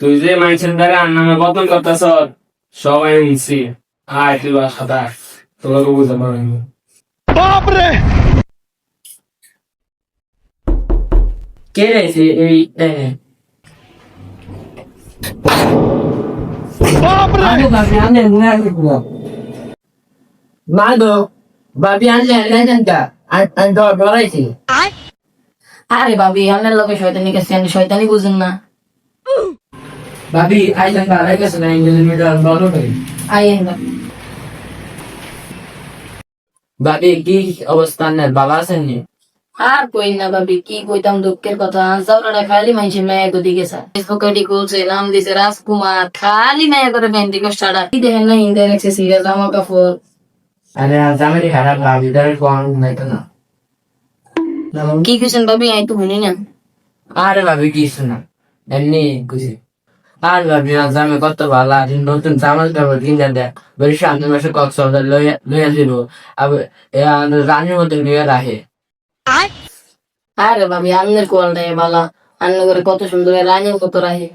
তুই যে মানুষের দ্বারা আর নামে বদল করতেছ সবাই শুনছি। আয় তুই বাসাতে আয়, তোমাকে বুঝতে পারবো। কে রয়েছে এই মাগো বাবি আনলে লাইসেন্সটা আর ডর ডরাইছি। আরে ভাবি আপনার লোকে শয়তানি গেছে, শয়তানি বুঝেন না। বাবি আইসেন ভালো গেছে না ইংরেজি মিডিয়াম বলো ভাই। আইয়েন ভাবি। বাবি কি অবস্থা নেই, বাবা আছেন নি? আর কই না ভাবি, কি কইতাম দুঃখের কথা। জাউরাটা খালি মানুষের মেয়ে গদি গেছে, ফেসবুকে ডি খুলছে, নাম দিছে রাজকুমার, খালি মেয়ে করে মেহেন্দি কষ্টাটা কি দেখেন না, হিন্দে রেখেছে সিরিয়াল জামা কাপড়। আরে জামাই খারাপ ভাবি তার কোন নাই তো না। কি কইছেন ভাবি, আমি তো শুনি না। আরে ভাবি কি শোনা এমনি খুশি। আর ভাবি জামে কত ভালো আর নতুন জামা কাপড় কিনে দেয় বলি সামনের মাসে কক্সবাজার লইয়া দিব। আবার রানীর মতো নিয়ে রাখে। আরে ভাবি আন্নের কোয়ালটাই ভালো, আন্ন করে কত সুন্দর রানীর কত রাহে।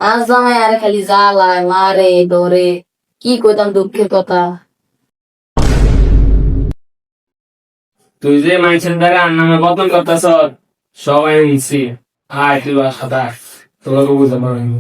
আজ জামাই আরে খালি জ্বালায় মারে ধরে, কি কইতাম দুঃখের কথা। তুই যে মানুষের দ্বারা আর নামে বদল করতেছ সবাই শুনছি। আয় তুই বাসাতে আয়, তোমাকে বুঝতে পারবো।